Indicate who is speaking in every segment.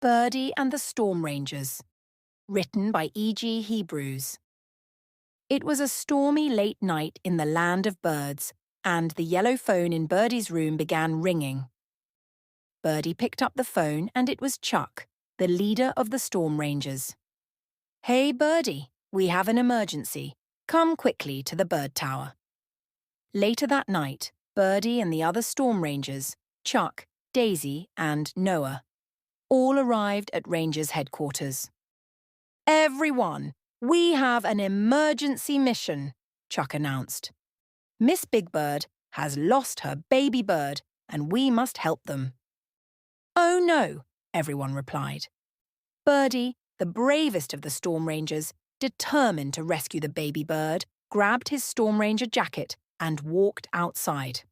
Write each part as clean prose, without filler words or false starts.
Speaker 1: Birdy and the Storm Rangers, written by E.g Hebrews. It was a stormy late night in the land of birds, and the yellow phone in Birdy's room began ringing. Birdy picked up the phone, and it was Chuck, the leader of the Storm Rangers. "Hey, Birdy, we have an emergency. Come quickly to the bird tower." Later that night, Birdy and the other Storm Rangers, Chuck, Daisy, and Noah, all arrived at Rangers headquarters. "Everyone, we have an emergency mission," Chuck announced. "Miss Big Bird has lost her baby bird, and we must help them." "Oh no," everyone replied. Birdy, the bravest of the Storm Rangers, determined to rescue the baby bird, grabbed his Storm Ranger jacket and walked outside.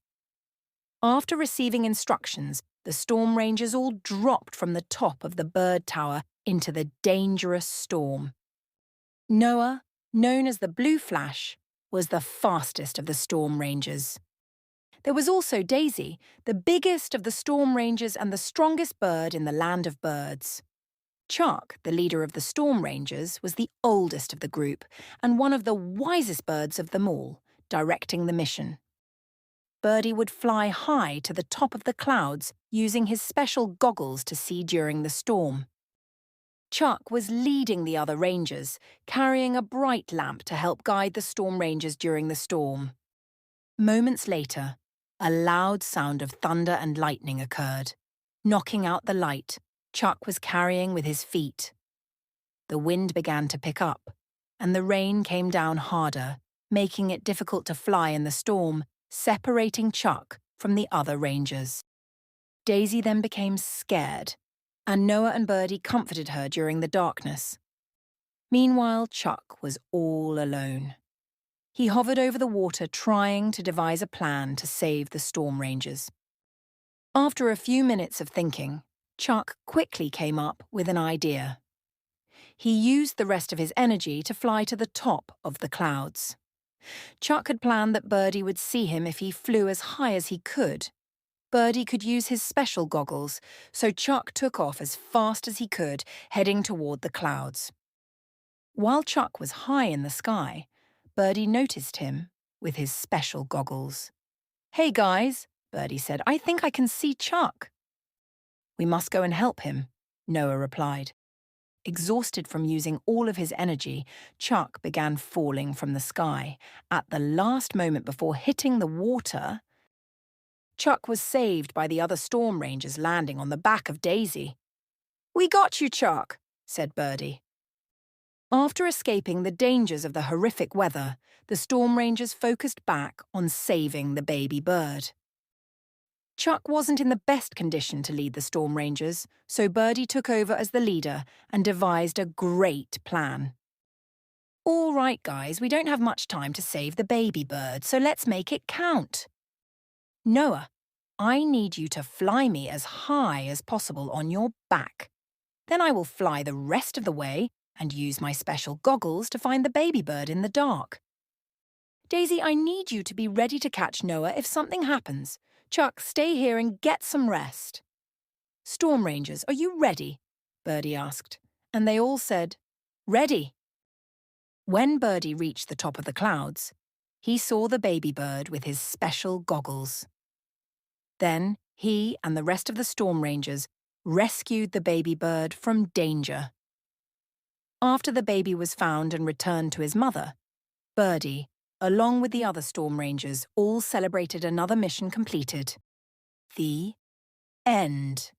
Speaker 1: After receiving instructions, the Storm Rangers all dropped from the top of the bird tower into the dangerous storm. Noah, known as the Blue Flash, was the fastest of the Storm Rangers. There was also Daisy, the biggest of the Storm Rangers and the strongest bird in the land of birds. Chuck, the leader of the Storm Rangers, was the oldest of the group and one of the wisest birds of them all, directing the mission. Birdy would fly high to the top of the clouds using his special goggles to see during the storm. Chuck was leading the other Rangers, carrying a bright lamp to help guide the Storm Rangers during the storm. Moments later, a loud sound of thunder and lightning occurred, knocking out the light Chuck was carrying with his feet. The wind began to pick up, and the rain came down harder, making it difficult to fly in the storm, separating Chuck from the other Rangers. Daisy then became scared, and Noah and Birdy comforted her during the darkness. Meanwhile, Chuck was all alone. He hovered over the water, trying to devise a plan to save the Storm Rangers. After a few minutes of thinking, Chuck quickly came up with an idea. He used the rest of his energy to fly to the top of the clouds. Chuck had planned that Birdy would see him if he flew as high as he could. Birdy could use his special goggles, so Chuck took off as fast as he could, heading toward the clouds. While Chuck was high in the sky, Birdy noticed him with his special goggles. "Hey guys," Birdy said, "I think I can see Chuck." "We must go and help him," Noah replied. Exhausted from using all of his energy, Chuck began falling from the sky. At the last moment before hitting the water, Chuck was saved by the other Storm Rangers landing on the back of Daisy. "We got you, Chuck," said Birdy. After escaping the dangers of the horrific weather, the Storm Rangers focused back on saving the baby bird. Chuck wasn't in the best condition to lead the Storm Rangers, so Birdy took over as the leader and devised a great plan. "All right, guys, we don't have much time to save the baby bird, so let's make it count. Noah, I need you to fly me as high as possible on your back. Then I will fly the rest of the way and use my special goggles to find the baby bird in the dark. Daisy, I need you to be ready to catch Noah if something happens. Chuck, stay here and get some rest." "Storm Rangers, are you ready?" Birdy asked, and they all said, "Ready." When Birdy reached the top of the clouds, he saw the baby bird with his special goggles. Then he and the rest of the Storm Rangers rescued the baby bird from danger. After the baby was found and returned to his mother, Birdy, along with the other Storm Rangers, all celebrated another mission completed. The end.